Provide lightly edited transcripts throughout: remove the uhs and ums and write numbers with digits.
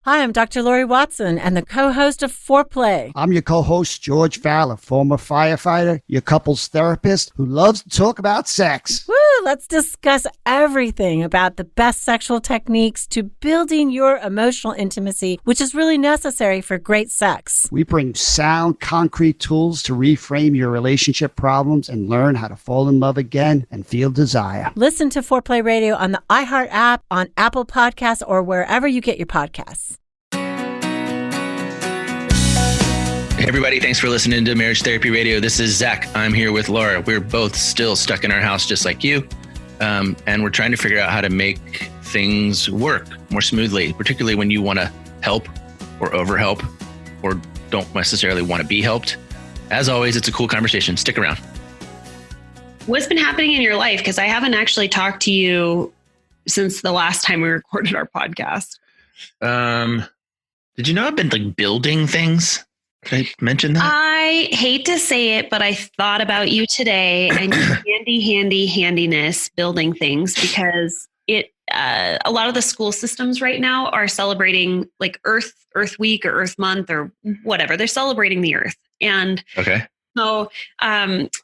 Hi, I'm Dr. Lori Watson and the co-host of Foreplay. I'm your co-host, George Fowler, former firefighter, your couples therapist who loves to talk about sex. Woo! Let's discuss everything about the best sexual techniques to building your emotional intimacy, which is really necessary for great sex. We bring sound, concrete tools to reframe your relationship problems and learn how to fall in love again and feel desire. Listen to Foreplay Radio on the iHeart app, on Apple Podcasts, or wherever you get your podcasts. Hey everybody, thanks for listening to Marriage Therapy Radio. This is Zach. I'm here with Laura. We're both still stuck in our house just like you. And we're trying to figure out how to make things work more smoothly, particularly when you want to help or overhelp or don't necessarily want to be helped. As always, it's a cool conversation. Stick around. What's been happening in your life? Because I haven't actually talked to you since the last time we recorded our podcast. Did you know I've been building things? Did I mention that? I hate to say it, but I thought about you today and your handiness building things, because a lot of the school systems right now are celebrating like Earth Week or Earth Month or whatever. They're celebrating the Earth. And okay. So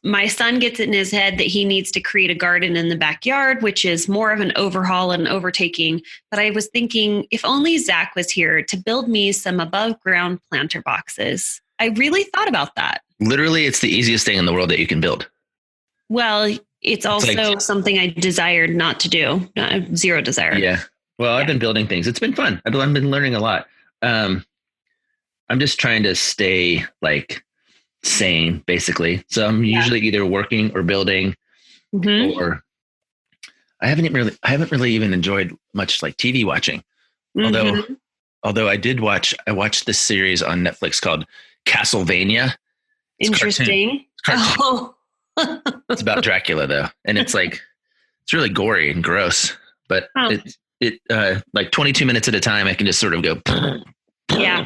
my son gets it in his head that he needs to create a garden in the backyard, which is more of an overhaul and overtaking. But I was thinking, if only Zach was here to build me some above ground planter boxes. I really thought about that. Literally, it's the easiest thing in the world that you can build. Well, it's also something I desired not to do. Zero desire. Yeah. Well, I've been building things. It's been fun. I've been learning a lot. I'm just trying to stay sane, basically. So I'm usually either working or building, or I haven't really even enjoyed much TV watching. Although I watched this series on Netflix called Castlevania. It's interesting. Cartoon. Oh. It's about Dracula though. And it's it's really gory and gross, but it 22 minutes at a time, I can just sort of go. Yeah.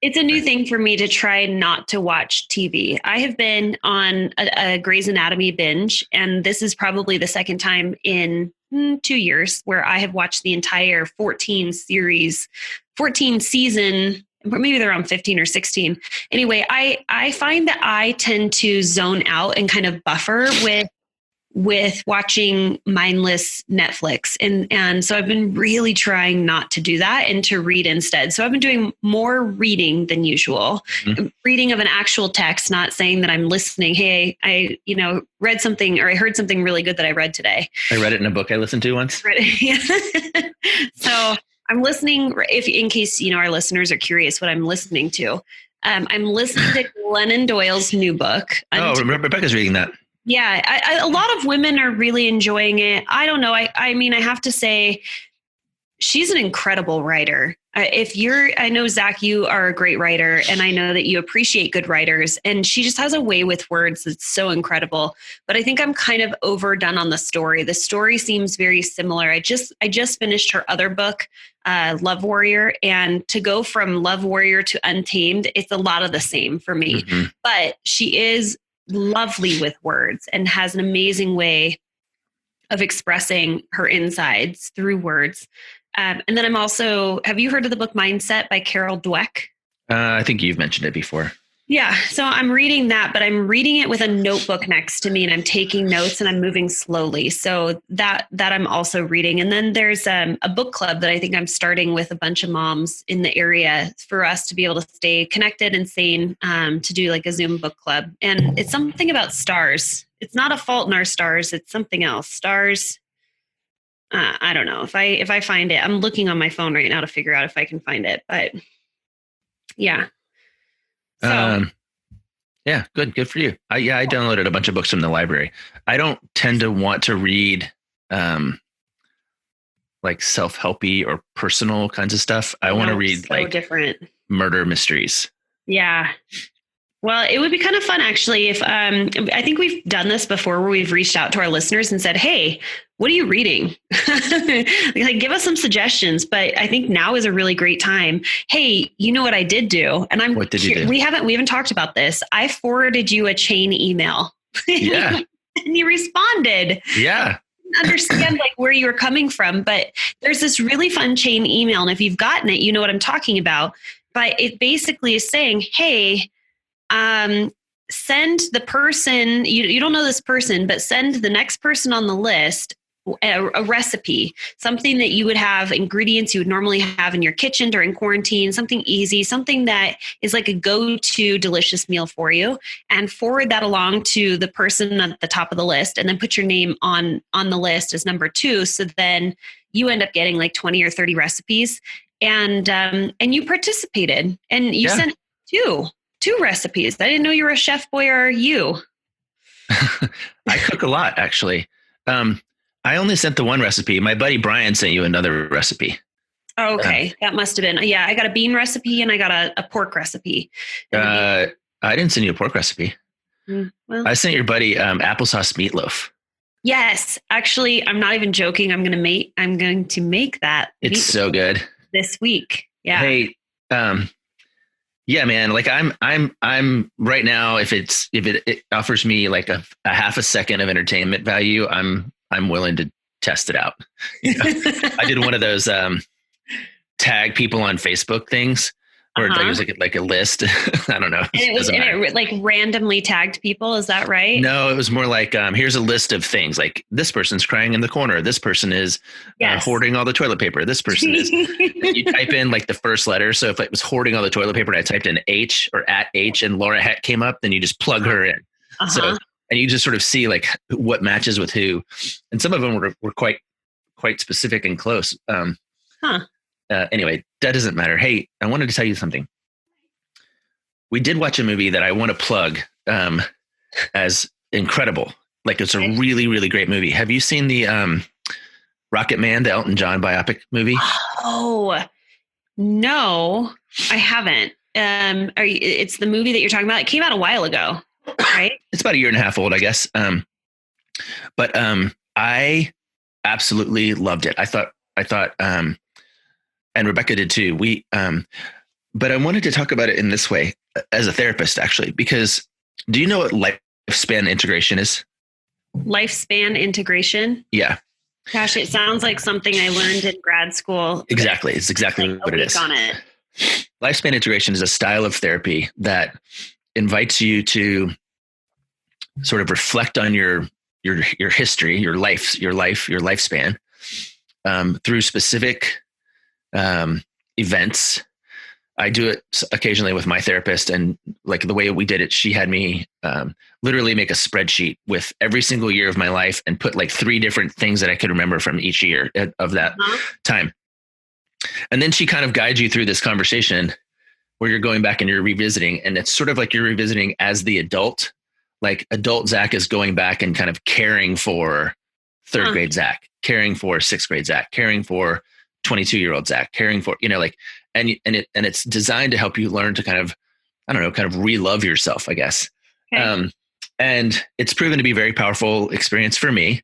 It's a new thing for me to try not to watch TV. I have been on a Grey's Anatomy binge, and this is probably the second time in 2 years where I have watched the entire 14 season, maybe they're around 15 or 16. Anyway, I find that I tend to zone out and kind of buffer with watching mindless Netflix. And so I've been really trying not to do that and to read instead. So I've been doing more reading than usual, reading of an actual text, not saying that I'm listening. Hey, I read something, or I heard something really good that I read today. I read it in a book I listened to once. So I'm listening, in case, our listeners are curious what I'm listening to. I'm listening to Glennon Doyle's new book. Rebecca's reading that. Yeah, a lot of women are really enjoying it. I don't know. I mean, I have to say, she's an incredible writer. I know, Zach, you are a great writer, and I know that you appreciate good writers, and she just has a way with words that's so incredible. But I think I'm kind of overdone on the story. The story seems very similar. I just finished her other book, Love Warrior, and to go from Love Warrior to Untamed, it's a lot of the same for me. But she is lovely with words and has an amazing way of expressing her insides through words. And then I'm also, have you heard of the book Mindset by Carol Dweck? I think you've mentioned it before. Yeah. So I'm reading that, but I'm reading it with a notebook next to me, and I'm taking notes and I'm moving slowly. So that I'm also reading. And then there's a book club that I think I'm starting with a bunch of moms in the area for us to be able to stay connected and sane, to do a Zoom book club. And it's something about stars. It's not A Fault in Our Stars. It's something else. Stars. I don't know if I find it. I'm looking on my phone right now to figure out if I can find it, but yeah. So. Yeah, good for you. I downloaded a bunch of books from the library. I don't tend to want to read self-helpy or personal kinds of stuff. I want to read different murder mysteries. Yeah. Well, it would be kind of fun, actually, if I think we've done this before, where we've reached out to our listeners and said, hey, what are you reading? Give us some suggestions. But I think now is a really great time. Hey, you know what I did do? And what did you do? We haven't talked about this. I forwarded you a chain email. Yeah. And you responded. Yeah. understand like where you were coming from, but there's this really fun chain email. And if you've gotten it, you know what I'm talking about. But it basically is saying, hey, send the person, you don't know this person, but send the next person on the list a recipe, something that you would have, ingredients you would normally have in your kitchen during quarantine, something easy, something that is like a go-to delicious meal for you, and forward that along to the person at the top of the list, and then put your name on the list as number 2. So then you end up getting like 20 or 30 recipes, and you participated, and you sent two recipes. I didn't know you were a chef boy, or you. I cook a lot, actually. I only sent the one recipe. My buddy Brian sent you another recipe. Oh, okay. That must have been, I got a bean recipe and I got a pork recipe. I didn't send you a pork recipe. Well, I sent your buddy applesauce meatloaf. Yes. Actually, I'm not even joking. I'm going to make that. It's so good. This week. Yeah. Hey, yeah, man. Like I'm right now. If it offers me like a half a second of entertainment value, I'm willing to test it out. You know? I did one of those tag people on Facebook things where it was like a list. I don't know. And it like randomly tagged people. Is that right? No, it was more like, here's a list of things. Like this person's crying in the corner. This person is hoarding all the toilet paper. This person is, you type in like the first letter. So if it was hoarding all the toilet paper and I typed in H or at H and Laura Heck came up, then you just plug her in. So, and you just sort of see like what matches with who. And some of them were quite specific and close. Anyway, that doesn't matter. Hey, I wanted to tell you something. We did watch a movie that I want to plug as incredible. Like it's a really, really great movie. Have you seen the Rocket Man, the Elton John biopic movie? Oh, no, I haven't. It's the movie that you're talking about. It came out a while ago, right? It's about a year and a half old, I guess. But I absolutely loved it. I thought, and Rebecca did too. But I wanted to talk about it in this way as a therapist, actually, because do you know what lifespan integration is? Lifespan integration? Yeah. Gosh, it sounds like something I learned in grad school. Exactly. It's exactly like what it is. On it. Lifespan integration is a style of therapy that invites you to sort of reflect on your history, your lifespan, through specific events. I do it occasionally with my therapist, and like the way we did it, she had me literally make a spreadsheet with every single year of my life and put like 3 different things that I could remember from each year of that time. And then she kind of guides you through this conversation where you're going back and you're revisiting, and it's sort of like you're revisiting as the adult. Like adult Zach is going back and kind of caring for 3rd grade Zach, caring for 6th grade Zach, caring for 22-year-old Zach, caring for, like, and it's designed to help you learn to kind of re-love yourself, I guess. Okay. And it's proven to be a very powerful experience for me.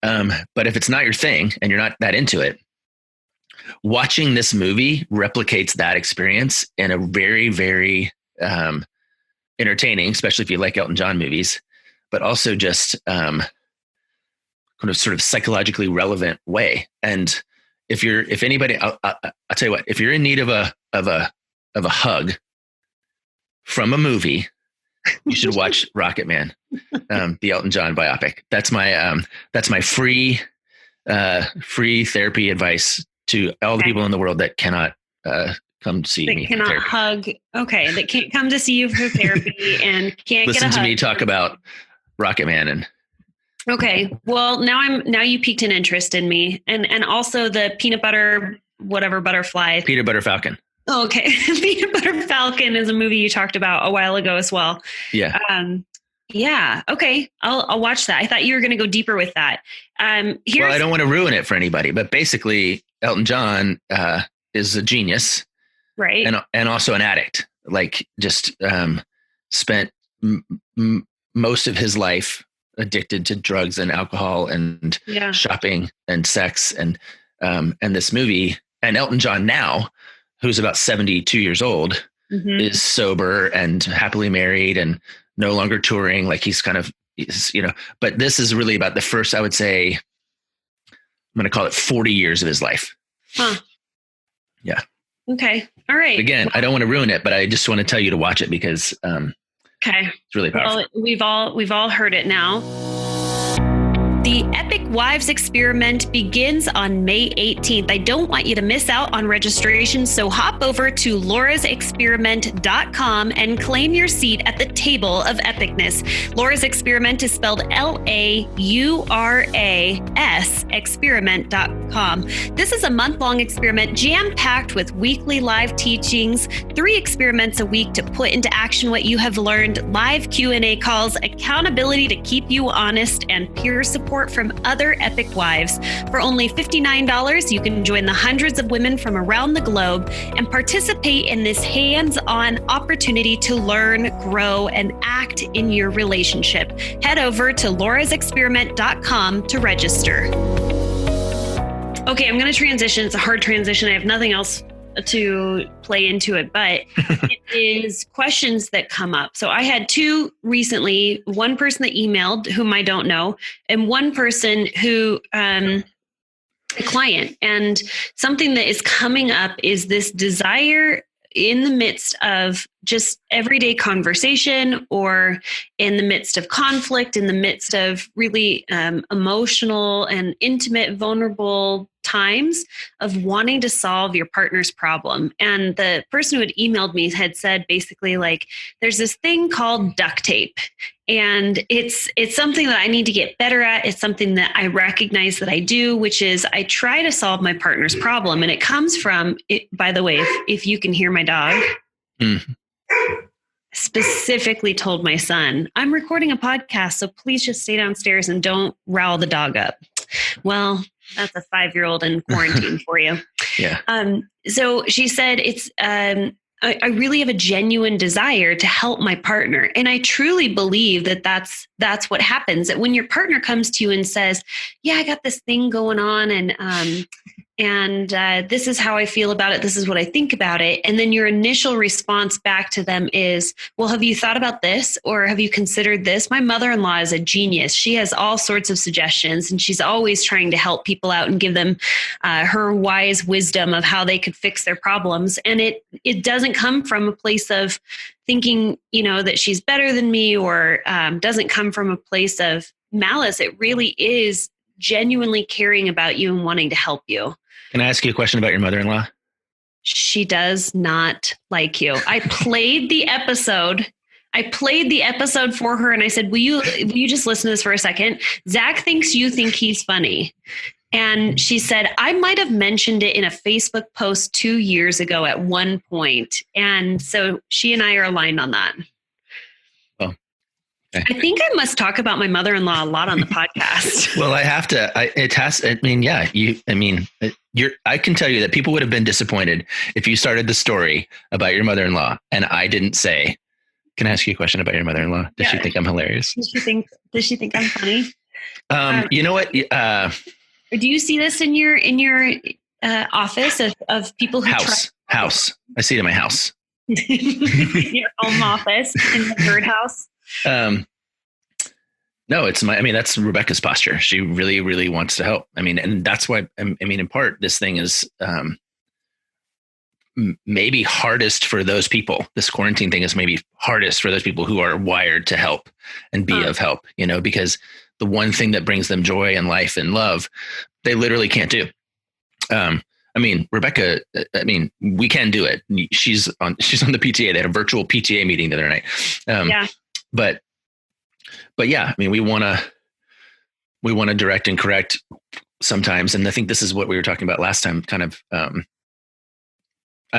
But if it's not your thing and you're not that into it, watching this movie replicates that experience in a very, very entertaining, especially if you like Elton John movies, but also just kind of sort of psychologically relevant way. And if anybody, I'll tell you what, if you're in need of a hug from a movie, you should watch Rocket Man, the Elton John biopic. That's my free therapy advice to all the people in the world that cannot come to see me. Cannot hug. Okay, that can't come to see you for therapy and can't listen get a to hug. me talk about Rocket Man and. Okay. Well, now you piqued an interest in me, and also the peanut butter butterfly. Peanut Butter Falcon. Oh, okay. Peanut Butter Falcon is a movie you talked about a while ago as well. Yeah. Yeah. Okay. I'll watch that. I thought you were going to go deeper with that. Well, I don't want to ruin it for anybody, but basically Elton John is a genius, right? And also an addict. Like just spent most of his life addicted to drugs and alcohol and shopping and sex and this movie. And Elton John now, who's about 72 years old, is sober and happily married and no longer touring. Like he's kind of, but this is really about the first, I would say, going to call it 40 years of his life. Huh. Yeah. Okay. All right. Again, I don't want to ruin it, but I just want to tell you to watch it because okay. It's really powerful. Well, we've all heard it now. The Epic Wives Experiment begins on May 18th. I don't want you to miss out on registration, so hop over to laurasexperiment.com and claim your seat at the table of epicness. Laura's Experiment is spelled LAURAS, experiment.com. This is a month-long experiment jam-packed with weekly live teachings, 3 experiments a week to put into action what you have learned, live Q&A calls, accountability to keep you honest, and peer support from other epic wives. For only $59, you can join the hundreds of women from around the globe and participate in this hands-on opportunity to learn, grow, and act in your relationship. Head over to laurasexperiment.com to register. Okay, I'm going to transition. It's a hard transition. I have nothing else to play into it, but it is questions that come up. So I had 2 recently, one person that emailed whom I don't know, and one person who, a client. And something that is coming up is this desire in the midst of just everyday conversation or in the midst of conflict, in the midst of really emotional and intimate, vulnerable times of wanting to solve your partner's problem. And the person who had emailed me had said basically like, there's this thing called duct tape. And it's something that I need to get better at. It's something that I recognize that I do, which is I try to solve my partner's problem. And it comes from, by the way, if you can hear my dog, specifically told my son, I'm recording a podcast, so please just stay downstairs and don't rile the dog up. Well, that's a 5-year-old in quarantine for you. Yeah. So she said, it's, I really have a genuine desire to help my partner. And I truly believe that that's what happens. That when your partner comes to you and says, yeah, I got this thing going on and this is how I feel about it. This is what I think about it. And then your initial response back to them is, well, have you thought about this? Or have you considered this? My mother-in-law is a genius. She has all sorts of suggestions and she's always trying to help people out and give them her wise wisdom of how they could fix their problems. And it doesn't come from a place of thinking, that she's better than me or doesn't come from a place of malice. It really is genuinely caring about you and wanting to help you. Can I ask you a question about your mother-in-law? She does not like you. I played the episode for her and I said, will you just listen to this for a second? Zach thinks you think he's funny. And she said, I might have mentioned it in a Facebook post 2 years ago at one point. And so she and I are aligned on that. I think I must talk about my mother-in-law a lot on the podcast. Well, I have to, I can tell you that people would have been disappointed if you started the story about your mother-in-law and I didn't say, can I ask you a question about your mother-in-law? Does she think I'm hilarious? Does she think I'm funny? You know what? Do you see this in your office of people who house? I see it in my house. Your home office in the birdhouse. No, that's Rebecca's posture. She really, really wants to help. And that's why, in part, this thing is, maybe hardest for those people. This quarantine thing is maybe hardest for those people who are wired to help and be of help, because the one thing that brings them joy and life and love, they literally can't do. Rebecca, we can do it. She's on the PTA. They had a virtual PTA meeting the other night. But yeah, we want to direct and correct sometimes. And I think this is what we were talking about last time, kind of, I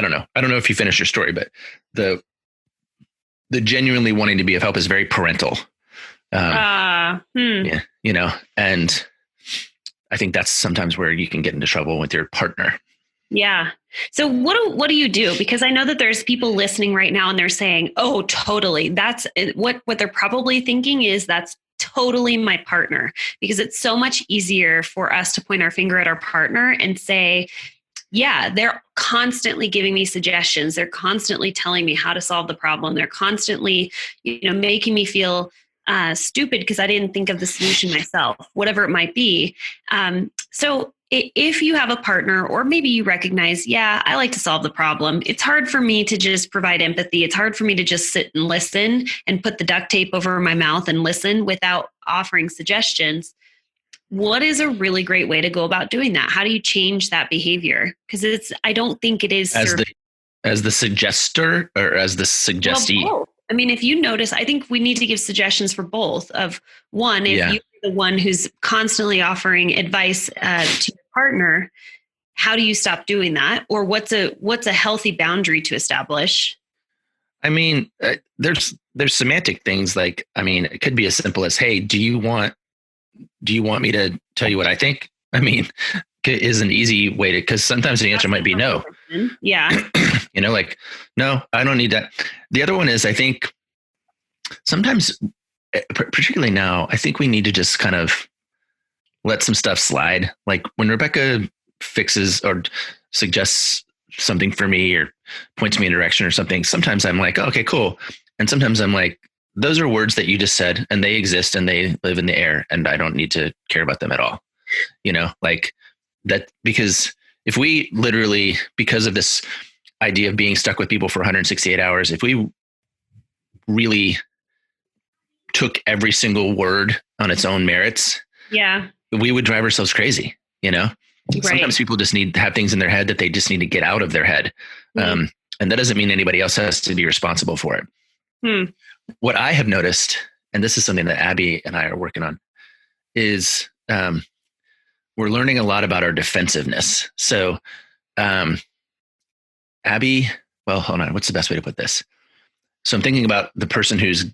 don't know if you finished your story, but the genuinely wanting to be of help is very parental. Yeah, and I think that's sometimes where you can get into trouble with your partner. Yeah. So what do you do? Because I know that there's people listening right now and they're saying, oh, totally. That's what they're probably thinking is that's totally my partner, because it's so much easier for us to point our finger at our partner and say, yeah, they're constantly giving me suggestions. They're constantly telling me how to solve the problem. They're constantly, making me feel stupid because I didn't think of the solution myself, whatever it might be. So if you have a partner, or maybe you recognize, yeah, I like to solve the problem. It's hard for me to just provide empathy. It's hard for me to just sit and listen and put the duct tape over my mouth and listen without offering suggestions. What is a really great way to go about doing that? How do you change that behavior? Because I don't think it is as the suggester or as the suggestee. Well, both. I mean, if you notice, I think we need to give suggestions for both. Of one, if you're the one who's constantly offering advice to your partner, how do you stop doing that? Or what's a healthy boundary to establish? I mean, there's semantic things like, I mean, it could be as simple as, hey, do you want me to tell you what I think? I mean, is an easy way to, because sometimes the answer might be no. Yeah. Like, no, I don't need that. The other one is, I think sometimes, particularly now, I think we need to just kind of let some stuff slide. Like when Rebecca fixes or suggests something for me or points me in a direction or something, sometimes I'm like, okay, cool. And sometimes I'm like, those are words that you just said and they exist and they live in the air and I don't need to care about them at all. Like that, because if we literally, because of this idea of being stuck with people for 168 hours, if we really took every single word on its own merits, we would drive ourselves crazy. Right. Sometimes people just need to have things in their head that they just need to get out of their head. And that doesn't mean anybody else has to be responsible for it. What I have noticed, and this is something that Abby and I are working on, is we're learning a lot about our defensiveness. So Abby, well, hold on. What's the best way to put this? So I'm thinking about the person who's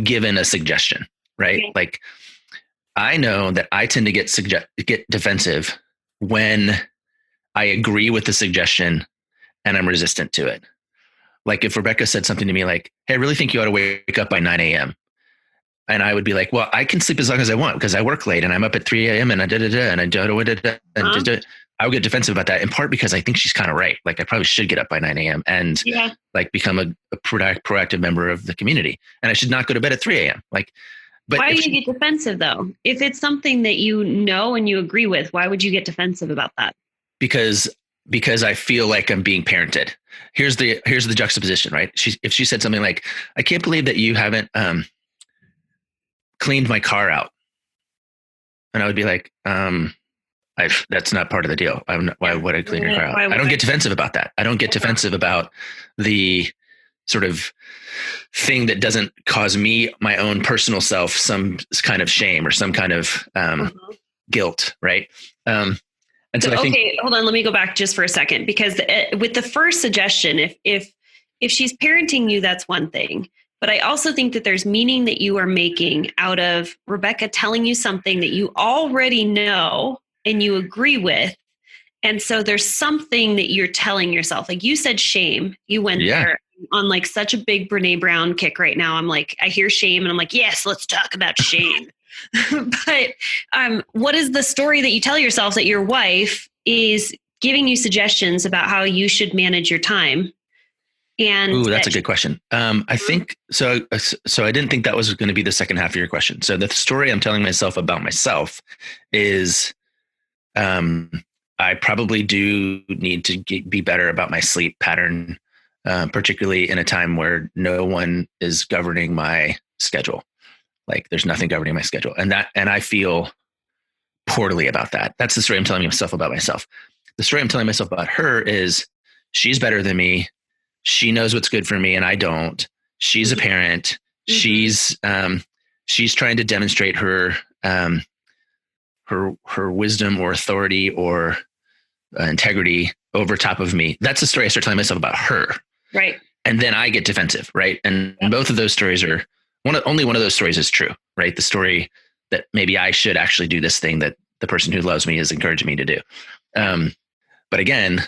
given a suggestion, right? Okay. Like I know that I tend to get defensive when I agree with the suggestion and I'm resistant to it. Like if Rebecca said something to me like, hey, I really think you ought to wake up by 9 a.m. And I would be like, well, I can sleep as long as I want because I work late and I'm up at 3 a.m. and I would get defensive about that, in part because I think she's kind of right. Like I probably should get up by 9 a.m. and like become a proactive member of the community. And I should not go to bed at 3 a.m. But why do you get defensive though? If it's something that you know and you agree with, why would you get defensive about that? Because I feel like I'm being parented. Here's the juxtaposition, right? If she said something like, I can't believe that you haven't cleaned my car out. And I would be like, that's not part of the deal. Why would I clean your car out? I don't get defensive about that. I don't get defensive about the sort of thing that doesn't cause me, my own personal self, some kind of shame or some kind of guilt, right? And so I think, okay, hold on. Let me go back just for a second, because with the first suggestion, if she's parenting you, that's one thing. But I also think that there's meaning that you are making out of Rebecca telling you something that you already know and you agree with. And so there's something that you're telling yourself. Like you said, shame. You went there on like such a big Brene Brown kick right now. I'm like, I hear shame and I'm like, yes, let's talk about shame. But what is the story that you tell yourself that your wife is giving you suggestions about how you should manage your time? And that's a good question. I think so. So I didn't think that was going to be the second half of your question. So the story I'm telling myself about myself is, I probably do need to be better about my sleep pattern, particularly in a time where no one is governing my schedule. Like there's nothing governing my schedule, and I feel poorly about that. That's the story I'm telling myself about myself. The story I'm telling myself about her is she's better than me. She knows what's good for me and I don't. She's a parent. Mm-hmm. She's trying to demonstrate her wisdom or authority or integrity over top of me. That's the story I start telling myself about her. Right. And then I get defensive. Right. And both of those stories are only one of those stories is true, right? The story that maybe I should actually do this thing that the person who loves me is encouraging me to do. But again,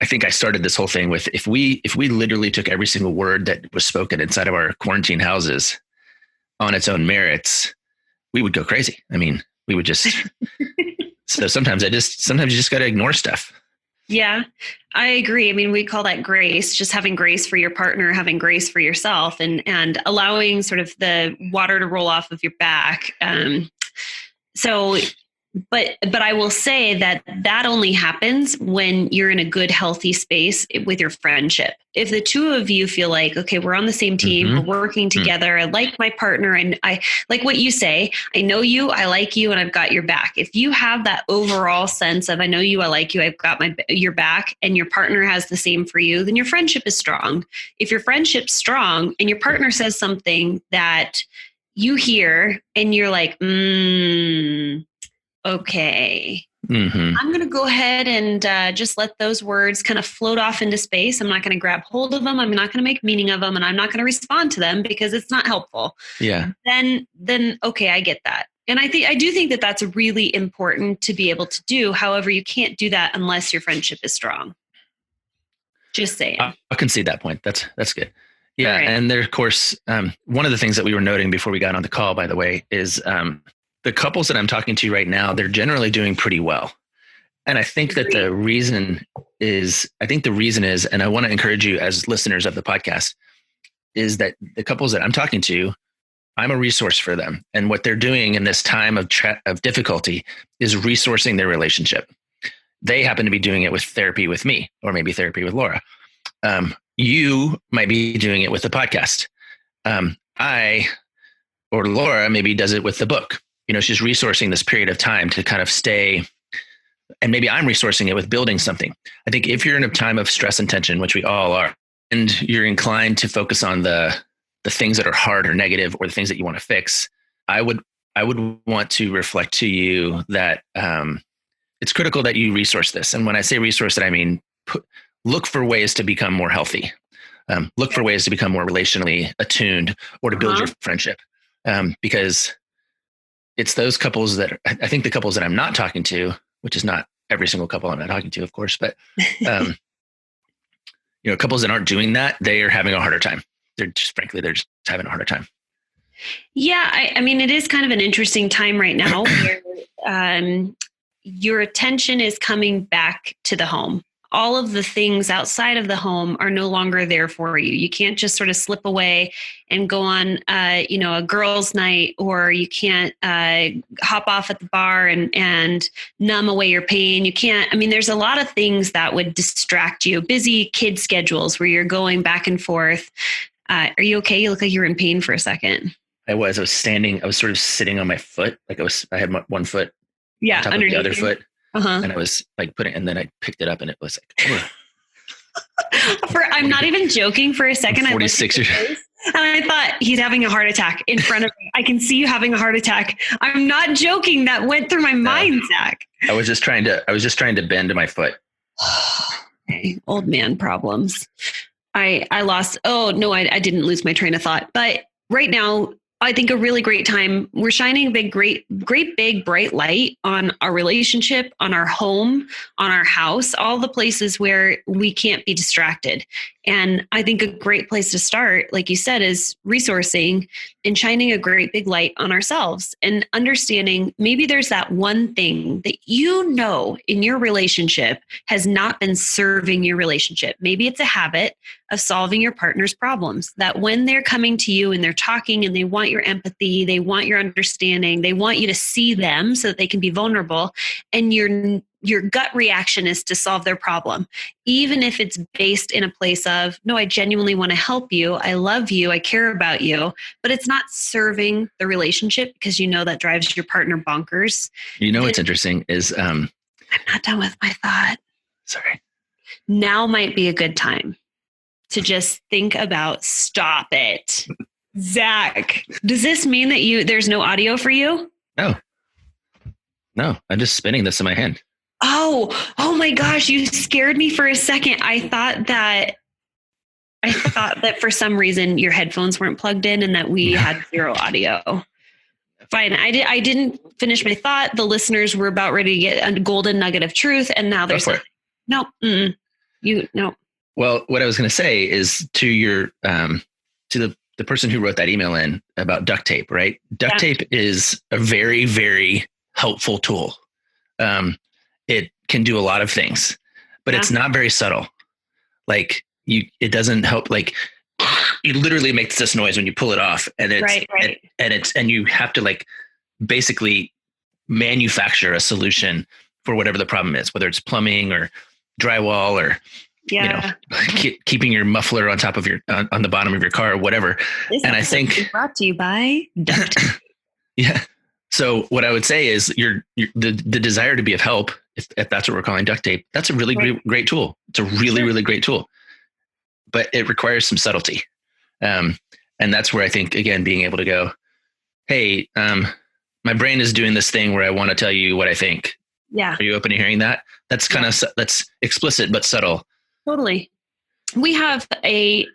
I think I started this whole thing with, if we literally took every single word that was spoken inside of our quarantine houses on its own merits, we would go crazy. I mean, we would just, so sometimes you just got to ignore stuff. Yeah, I agree. I mean, we call that grace, just having grace for your partner, having grace for yourself, and allowing sort of the water to roll off of your back. So But I will say that only happens when you're in a good, healthy space with your friendship. If the two of you feel like, okay, we're on the same team, we're working together, I like my partner, and I like what you say, I know you, I like you, and I've got your back. If you have that overall sense of, I know you, I like you, I've got your back, and your partner has the same for you, then your friendship is strong. If your friendship's strong and your partner says something that you hear and you're like, okay, I'm going to go ahead and just let those words kind of float off into space. I'm not going to grab hold of them. I'm not going to make meaning of them, and I'm not going to respond to them because it's not helpful. Yeah. Then okay, I get that. And I do think that that's really important to be able to do. However, you can't do that unless your friendship is strong. Just saying. I can see that point. That's good. Yeah. Right. And there, of course, one of the things that we were noting before we got on the call, by the way, is the couples that I'm talking to right now, they're generally doing pretty well. And I think that the reason is, and I want to encourage you as listeners of the podcast, is that the couples that I'm talking to, I'm a resource for them. And what they're doing in this time of difficulty is resourcing their relationship. They happen to be doing it with therapy with me, or maybe therapy with Laura. You might be doing it with the podcast. Or Laura maybe does it with the book. She's resourcing this period of time to kind of stay, and maybe I'm resourcing it with building something. I think if you're in a time of stress and tension, which we all are, and you're inclined to focus on the things that are hard or negative, or the things that you want to fix, I would want to reflect to you that it's critical that you resource this. And when I say resource it, I mean, look for ways to become more healthy. Look for ways to become more relationally attuned, or to build your friendship. Because it's those couples that I think the couples that I'm not talking to, which is not every single couple I'm not talking to, of course, but couples that aren't doing that, they are having a harder time. They're just having a harder time. Yeah. I mean, it is kind of an interesting time right now where your attention is coming back to the home. All of the things outside of the home are no longer there for you. You can't just sort of slip away and go on, a girls' night, or you can't hop off at the bar and numb away your pain. You can't. I mean, there's a lot of things that would distract you. Busy kid schedules where you're going back and forth. Are you okay? You look like you were in pain for a second. I was standing. I was sort of sitting on my foot, I had one foot on top of the other foot. And I was like and then I picked it up, and it was like, I'm not even joking. For a second, I'm 46 years old. And I thought, he's having a heart attack in front of me. I can see you having a heart attack. I'm not joking. That went through my mind, Zach. I was just trying to bend my foot. Okay. Old man problems. I didn't lose my train of thought. But right now, I think a really great time. We're shining a great big bright light on our relationship, on our home, on our house, all the places where we can't be distracted. And I think a great place to start, like you said, is resourcing and shining a great big light on ourselves, and understanding maybe there's that one thing that in your relationship has not been serving your relationship. Maybe it's a habit of solving your partner's problems, that when they're coming to you and they're talking and they want your empathy, they want your understanding, they want you to see them so that they can be vulnerable, and your gut reaction is to solve their problem, even if it's based in a place of, no, I genuinely want to help you, I love you, I care about you, but it's not serving the relationship, because that drives your partner bonkers. What's interesting is I'm not done with my thought. Sorry. Now might be a good time to just think about, stop it. Zach, does this mean that there's no audio for you? No, I'm just spinning this in my hand. Oh my gosh, you scared me for a second. I thought that for some reason your headphones weren't plugged in and that we had zero audio. Fine. I didn't finish my thought. The listeners were about ready to get a golden nugget of truth, and now there's no. Well, what I was going to say is to the person who wrote that email in about duct tape, right? Duct tape is a very, very helpful tool. It can do a lot of things, but it's not very subtle. Like it doesn't help. Like it literally makes this noise when you pull it off, and it's right. And you have to basically manufacture a solution for whatever the problem is, whether it's plumbing or drywall or keeping your muffler on top of your on the bottom of your car or whatever. This and I think brought to you by duct tape. Yeah. So what I would say is the desire to be of help, if that's what we're calling duct tape, that's a really great tool. It's a really, really great tool, but it requires some subtlety. And that's where I think, again, being able to go, hey, my brain is doing this thing where I want to tell you what I think. Yeah. Are you open to hearing that? That's that's explicit, but subtle. Totally. We have a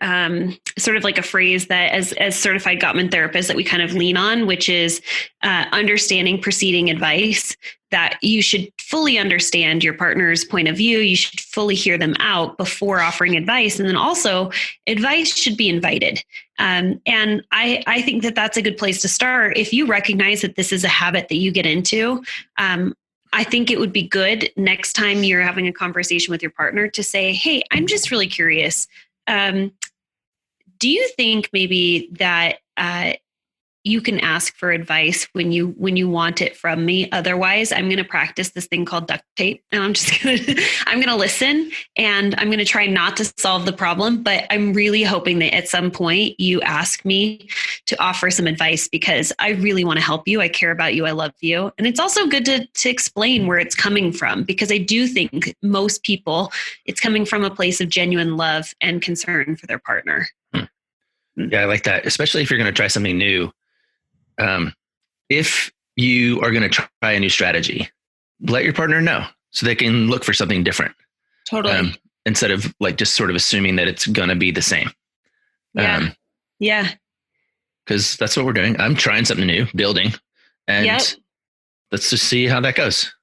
sort of like a phrase that as certified Gottman therapists that we kind of lean on, which is understanding preceding advice, that you should fully understand your partner's point of view. You should fully hear them out before offering advice. And then also advice should be invited. And I think that that's a good place to start. If you recognize that this is a habit that you get into, I think it would be good next time you're having a conversation with your partner to say, hey, I'm just really curious. Do you think maybe that you can ask for advice when you want it from me? Otherwise, I'm going to practice this thing called duct tape, and I'm going to listen, and I'm going to try not to solve the problem. But I'm really hoping that at some point you ask me to offer some advice, because I really want to help you. I care about you. I love you. And it's also good to explain where it's coming from, because I do think most people, it's coming from a place of genuine love and concern for their partner. Yeah, I like that. Especially if you're going to try something new. If you are going to try a new strategy, let your partner know so they can look for something different. Totally. Instead of like just sort of assuming that it's going to be the same. Yeah. Because that's what we're doing. I'm trying something new, building, and let's just see how that goes.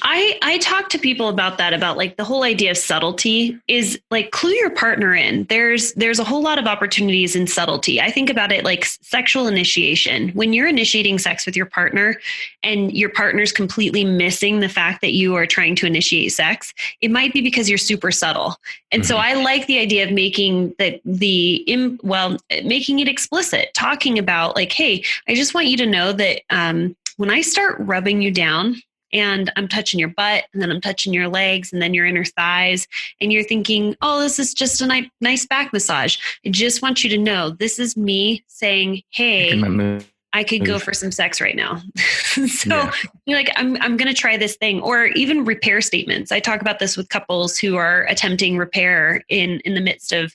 I talk to people about that, about like the whole idea of subtlety is like clue your partner in. There's a whole lot of opportunities in subtlety. I think about it like sexual initiation. When you're initiating sex with your partner and your partner's completely missing the fact that you are trying to initiate sex, it might be because you're super subtle. And so I like the idea of making making it explicit, talking about like, hey, I just want you to know that when I start rubbing you down, and I'm touching your butt, and then I'm touching your legs, and then your inner thighs, and you're thinking, oh, this is just a nice back massage. I just want you to know this is me saying, hey, I could go for some sex right now. You're like, I'm going to try this thing. Or even repair statements. I talk about this with couples who are attempting repair in the midst of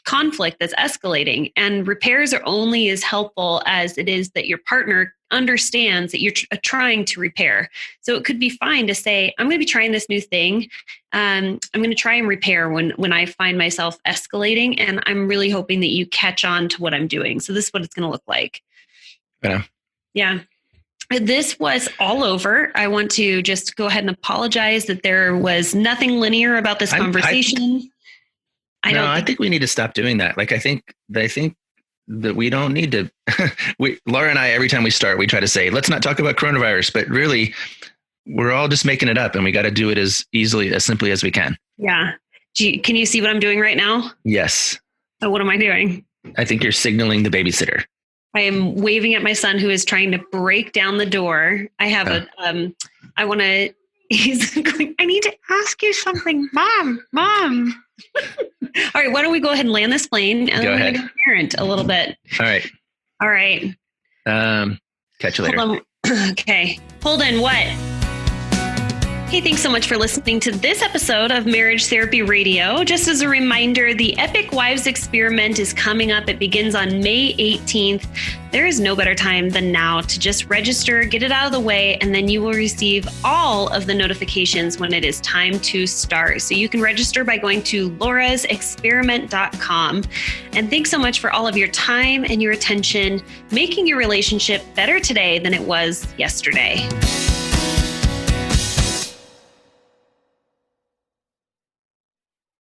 conflict that's escalating. And repairs are only as helpful as it is that your partner understands that you're trying to repair. So it could be fine to say, I'm going to be trying this new thing. I'm going to try and repair when I find myself escalating. And I'm really hoping that you catch on to what I'm doing. So this is what it's going to look like. Yeah. This was all over. I want to just go ahead and apologize that there was nothing linear about this conversation. I think we need to stop doing that. Like, I think that we don't need to, Laura and I, every time we start, we try to say, let's not talk about coronavirus, but really we're all just making it up, and we got to do it as simply as we can. Yeah. Can you see what I'm doing right now? Yes. So what am I doing? I think you're signaling the babysitter. I am waving at my son who is trying to break down the door. I have he's going, I need to ask you something, Mom. All right, why don't we go ahead and land this plane, and then we're going to parent a little bit. All right. Catch you later. Hold on. Okay. Hold on. What? Hey, thanks so much for listening to this episode of Marriage Therapy Radio. Just as a reminder, the Epic Wives Experiment is coming up. It begins on May 18th. There is no better time than now to just register, get it out of the way, and then you will receive all of the notifications when it is time to start. So you can register by going to laurasexperiment.com. And thanks so much for all of your time and your attention, making your relationship better today than it was yesterday.